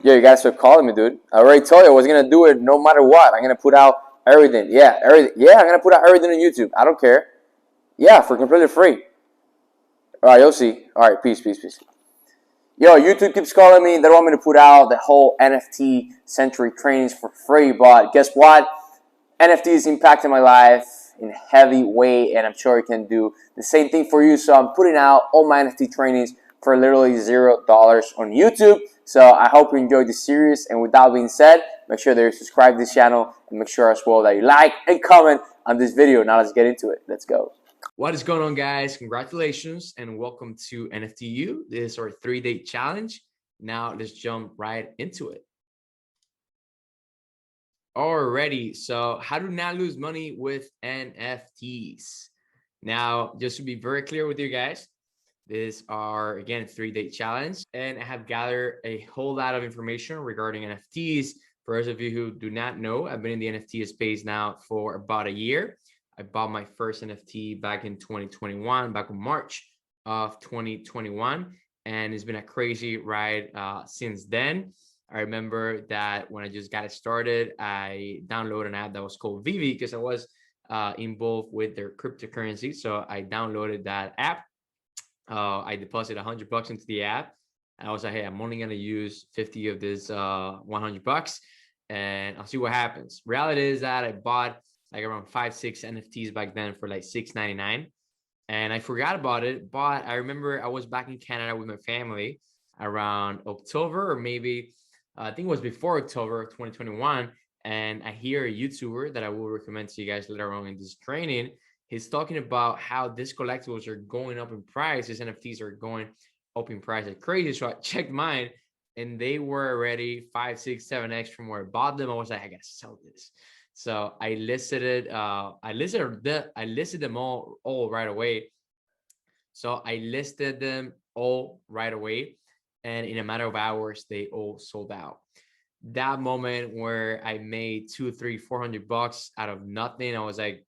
Yeah, you guys are calling me, dude. I already told you I was gonna do it no matter what. I'm gonna put out everything. Yeah, everything. Yeah, I'm gonna put out everything on YouTube. I don't care. Yeah, for completely free. All right, you'll see. All right, peace, peace, peace. Yo, YouTube keeps calling me. They want me to put out the whole NFT century trainings for free, but guess what? NFTs impacting my life in a heavy way, and I'm sure it can do the same thing for you. So I'm putting out all my NFT trainings for literally $0 on YouTube. So I hope you enjoyed this series. And with that being said, make sure that you subscribe to this channel and make sure as well that you like and comment on this video. Now let's get into it. Let's go. What is going on, guys? Congratulations and welcome to NFTU. This is our 3-day challenge. Now let's jump right into it. Alrighty, so how to not lose money with NFTs. Now, just to be very clear with you guys, these are again 3-day challenge, and I have gathered a whole lot of information regarding NFTs. For those of you who do not know, I've been in the NFT space now for about a year. I bought my first NFT back in 2021, back in March of 2021, and it's been a crazy ride since then. I remember that when I just got it started, I downloaded an app that was called veve because I was involved with their cryptocurrency. So I downloaded that app. I deposited $100 into the app. And I was like, hey, I'm only going to use 50 of this $100 and I'll see what happens. Reality is that I bought like around 5-6 NFTs back then for like $6.99. And I forgot about it. But I remember I was back in Canada with my family around October, or maybe I think it was before October of 2021. And I hear a YouTuber that I will recommend to you guys later on in this training. He's talking about how these collectibles are going up in price. These NFTs are going up in price like crazy. So I checked mine and they were already 5, 6, 7x from where I bought them. I was like, I gotta sell this. So I listed it. I listed them all right away. So I listed them all right away, and in a matter of hours, they all sold out. That moment where I made 2, 3, $400 out of nothing, I was like,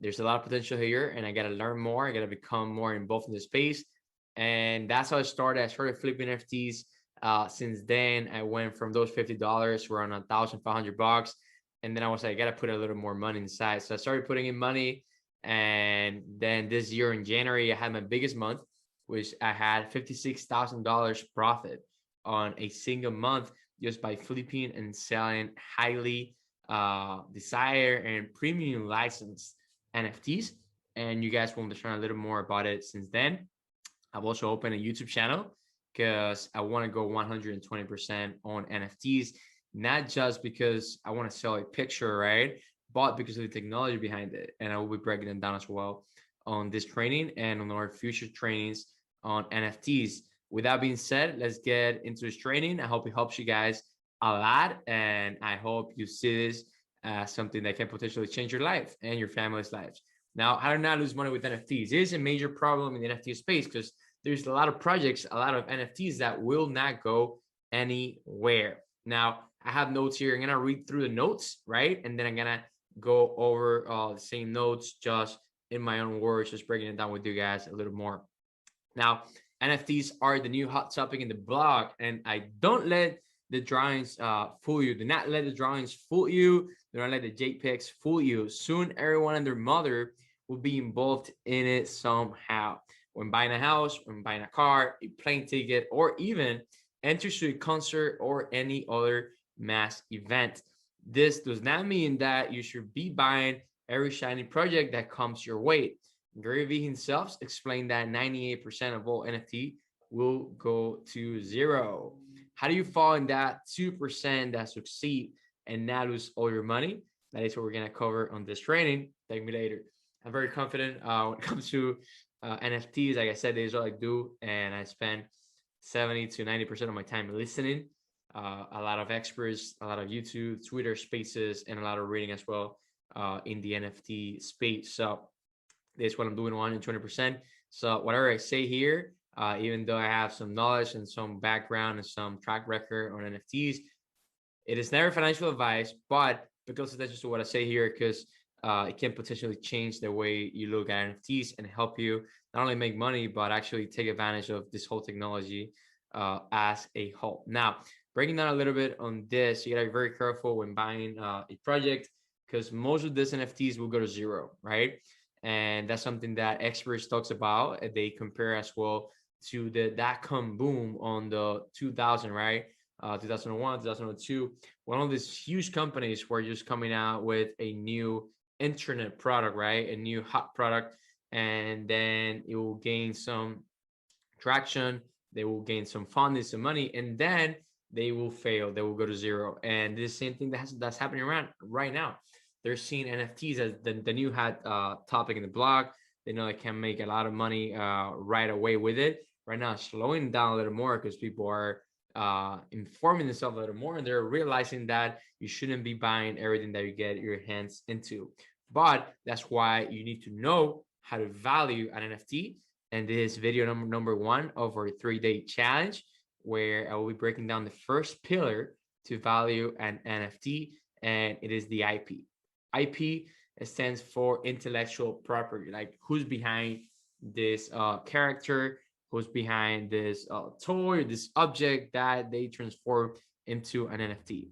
"There's a lot of potential here, and I gotta learn more. I gotta become more involved in the space." And that's how I started. I started flipping NFTs. Since then, I went from those $50 around $1,500, and then I was like, I gotta put a little more money inside. So I started putting in money, and then this year in January, I had my biggest month, which I had $56,000 profit on a single month just by flipping and selling highly desired and premium licensed NFTs. And you guys will understand a little more about it since then. I've also opened a YouTube channel because I want to go 120% on NFTs, not just because I want to sell a picture, right? But because of the technology behind it. And I will be breaking them down as well on this training and on our future trainings on NFTs. With that being said, let's get into this training. I hope it helps you guys a lot. And I hope you see this as something that can potentially change your life and your family's lives. Now, how to not lose money with NFTs? It is a major problem in the NFT space because there's a lot of projects, a lot of NFTs that will not go anywhere. Now, I have notes here. I'm going to read through the notes, right? And then I'm going to go over the same notes just in my own words, just breaking it down with you guys a little more. Now, NFTs are the new hot topic in the blog, and I don't let the drawings fool you. Do not let the drawings fool you. Do not let the JPEGs fool you. Soon, everyone and their mother will be involved in it somehow. When buying a house, when buying a car, a plane ticket, or even enters to a concert or any other mass event. This does not mean that you should be buying every shiny project that comes your way. Gary Vee himself explained that 98% of all NFT will go to zero. How do you fall in that 2% that succeed and not lose all your money? That is what we're going to cover on this training. Thank me later. I'm very confident when it comes to NFTs. Like I said, this is what I do, and I spend 70 to 90% of my time listening. A lot of experts, a lot of YouTube, Twitter spaces, and a lot of reading as well in the NFT space. So this is what I'm doing 120%. So whatever I say here, even though I have some knowledge and some background and some track record on NFTs, it is never financial advice, but because attention to what I say here, because it can potentially change the way you look at NFTs and help you not only make money, but actually take advantage of this whole technology as a whole. Now, breaking down a little bit on this, you gotta be very careful when buying a project, because most of these NFTs will go to zero, right? And that's something that experts talks about. They compare as well to the dot-com boom on the 2000, right? 2001, 2002. One of these huge companies were just coming out with a new internet product, right? A new hot product, and then it will gain some traction, they will gain some funding, some money, and then they will fail, they will go to zero. And this same thing that's happening around right now. They're seeing NFTs as the new hot topic in the blog. They know they can make a lot of money right away with it. Right now, slowing down a little more because people are informing themselves a little more, and they're realizing that you shouldn't be buying everything that you get your hands into. But that's why you need to know how to value an NFT. And this is video number one of our 3-day challenge, where I will be breaking down the first pillar to value an NFT, and it is the IP. IP stands for intellectual property, like who's behind this character, who's behind this toy, this object that they transform into an NFT.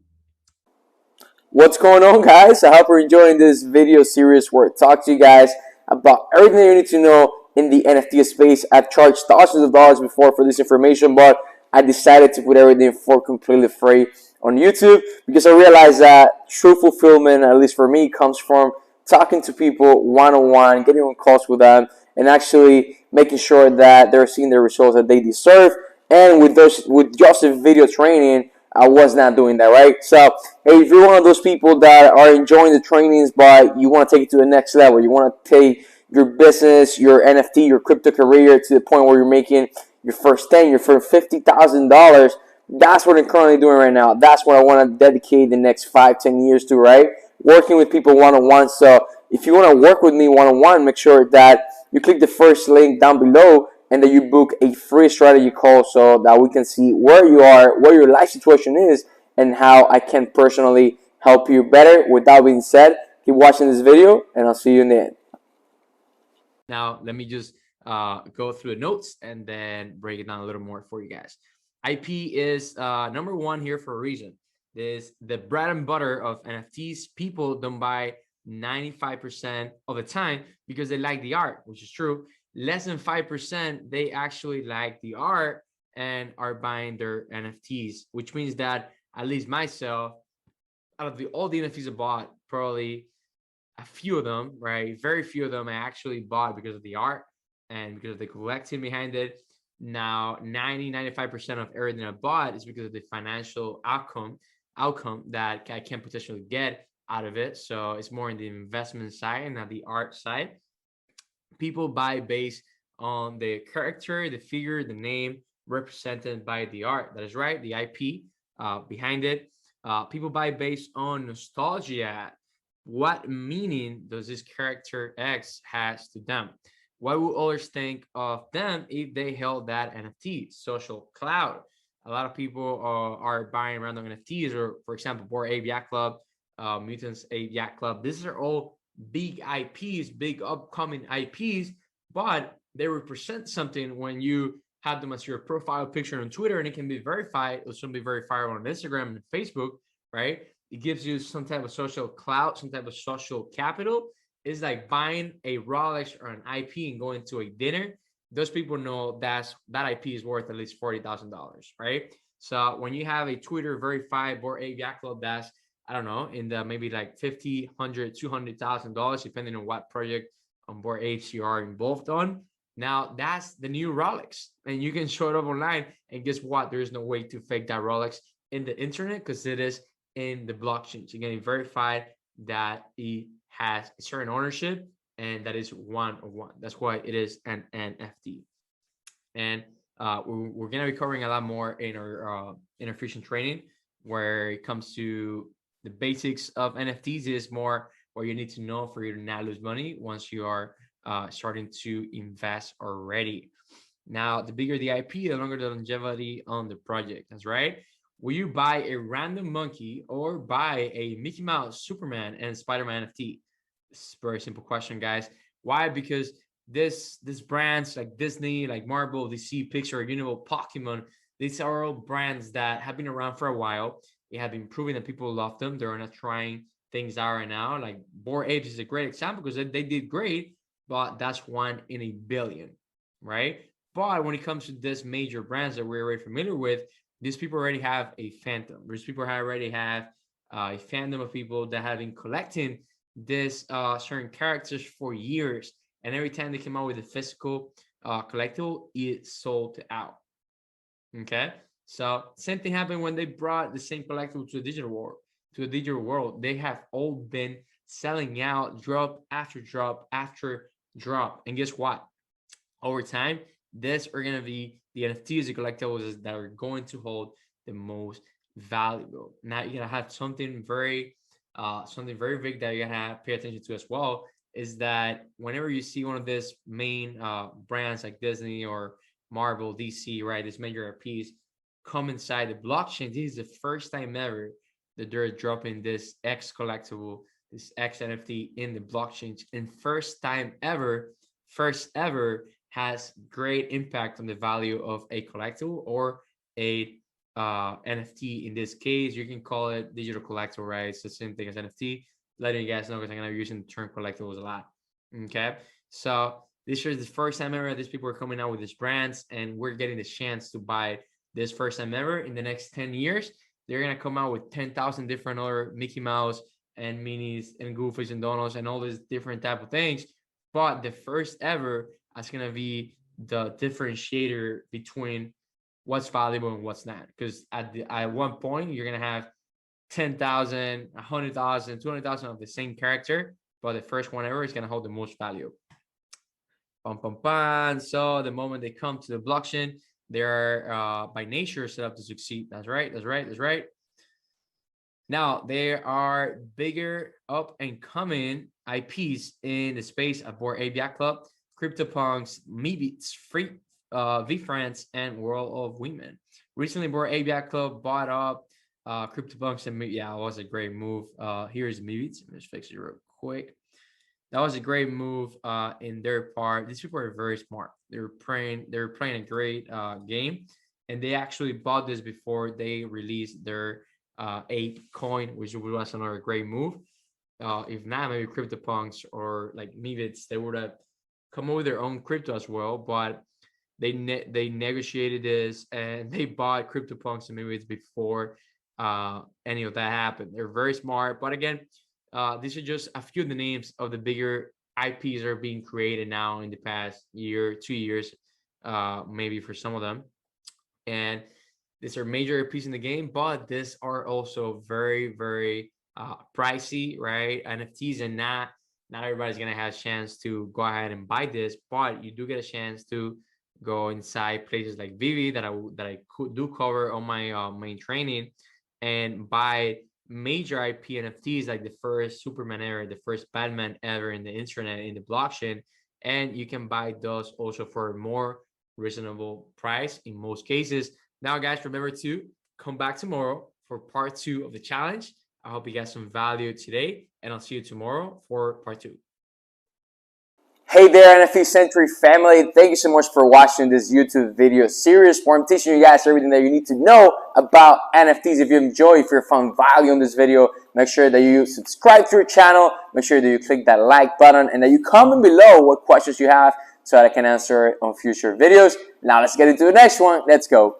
What's going on, guys? I hope you're enjoying this video series where I talk to you guys about everything you need to know in the NFT space. I've charged thousands of dollars before for this information, but I decided to put everything for completely free on YouTube because I realized that true fulfillment, at least for me, comes from talking to people one-on-one, getting on calls with them, and actually making sure that they're seeing the results that they deserve. And with just a video training, I was not doing that, right? So, hey, if you're one of those people that are enjoying the trainings, but you want to take it to the next level, you want to take your business, your NFT, your crypto career to the point where you're making your first 10, your first $50,000, that's what I'm currently doing right now. That's what I want to dedicate the next 5-10 years to, right? Working with people one-on-one. So if you want to work with me one-on-one, make sure that you click the first link down below and that you book a free strategy call so that we can see where you are, what your life situation is, and how I can personally help you better. With that being said, keep watching this video, and I'll see you in the end. Now, let me just go through the notes and then break it down a little more for you guys. IP is number one here for a reason. This the bread and butter of NFTs. People don't buy 95% of the time because they like the art, which is true. Less than 5% they actually like the art and are buying their NFTs, which means that at least myself, out of all the NFTs I bought, probably a few of them, right? Very few of them I actually bought because of the art and because of the collecting behind it. Now, 95% of everything I bought is because of the financial outcome that I can potentially get out of it. So it's more in the investment side and not the art side. People buy based on the character, the figure, the name represented by the art. That is right, the IP behind it. People buy based on nostalgia. What meaning does this character X has to them? What would others think of them if they held that NFT? Social cloud. A lot of people are buying random NFTs, or for example, Bored Ape Yacht Club, Mutants Ape Yacht Club. These are all big IPs, big upcoming IPs, but they represent something when you have them as your profile picture on Twitter, and it can be verified. It can be verified on Instagram and Facebook, right? It gives you some type of social clout, some type of social capital. It's like buying a Rolex or an IP and going to a dinner. Those people know that IP is worth at least $40,000, right? So when you have a Twitter verified Bored Ape Yacht Club, that's, I don't know, in the maybe like $50, $100, $200,000, depending on what project on Bored Apes you are involved on. Now that's the new Rolex, and you can show it up online. And guess what? There is no way to fake that Rolex in the internet because it is in the blockchain. So you're getting verified that it has a certain ownership, and that is one of one. That's why it is an NFT. And we're going to be covering a lot more in our fusion training, where it comes to the basics of NFTs. Is more what you need to know for you to not lose money once you are starting to invest already. Now, the bigger the IP, the longer the longevity on the project. That's right. Will you buy a random monkey or buy a Mickey Mouse, Superman, and Spider-Man NFT? It's a very simple question, guys. Why? Because this brands like Disney, like Marvel, DC, Pixar, Universal, Pokemon, these are all brands that have been around for a while. They have been proving that people love them. They're not trying things out right now. Like Bored Apes is a great example because they did great, but that's 1 in a billion, right? But when it comes to this major brands that we're already familiar with, these people already have a fandom. These people already have a fandom of people that have been collecting this certain characters for years. And every time they came out with a physical collectible, it sold out. Okay, so same thing happened when they brought the same collectible to a digital world. To a digital world, they have all been selling out, drop after drop after drop. And guess what? Over time, these are gonna be the NFTs, the collectibles that are going to hold the most valuable. Now you're gonna have something very big that you're gonna pay attention to as well. Is that whenever you see one of these main brands like Disney or Marvel, DC, right, this major IPs come inside the blockchain, this is the first time ever that they're dropping this X collectible, this X NFT in the blockchain, and first ever has great impact on the value of a collectible or a NFT. In this case, you can call it digital collectible, right? It's the same thing as NFT. Letting you guys know because I'm gonna be using the term collectibles a lot. Okay, so this is the first time ever these people are coming out with these brands, and we're getting the chance to buy this first time ever. In the next 10 years, they're gonna come out with 10,000 different other Mickey Mouse and Minnies and Goofies and Donalds and all these different type of things. But the first ever is gonna be the differentiator between what's valuable and what's not. Because at one point you're gonna have 10,000, 100,000, 200,000 of the same character, but the first one ever is gonna hold the most value. Pum, pum, pum. So the moment they come to the blockchain, they are by nature set up to succeed. That's right. That's right. That's right. Now there are bigger up and coming IPs in the space of Bored Ape Yacht Club, CryptoPunks, Meebits, Free VFriends, and World of Women. Recently, Bored Ape Yacht Club bought up CryptoPunks, and yeah, it was a great move. Here's Meebits. Let me just fix it real quick. That was a great move in their part. These people are very smart. They were playing a great game, and they actually bought this before they released their ape coin, which was another great move. If not, maybe CryptoPunks or like Meebits, they would have come up with their own crypto as well. But they negotiated this and they bought CryptoPunks and Meebits before any of that happened. They're very smart. But again, these are just a few of the names of the bigger IPs that are being created now in the past year, 2 years, maybe for some of them. And these are major IPs in the game, but these are also very, very pricey, right? NFTs, and not everybody's gonna have a chance to go ahead and buy this, but you do get a chance to go inside places like veve that I do cover on my main training, and buy major IP NFTs like the first Superman ever, the first Batman ever in the internet, in the blockchain. And you can buy those also for a more reasonable price in most cases. Now, guys, remember to come back tomorrow for part 2 of the challenge. I hope you got some value today, and I'll see you tomorrow for part 2. Hey there, NFT Century family. Thank you so much for watching this YouTube video series where I'm teaching you guys everything that you need to know about NFTs. If you enjoy, if you found value in this video, make sure that you subscribe to your channel, make sure that you click that like button, and that you comment below what questions you have so that I can answer it on future videos. Now let's get into the next one. Let's go.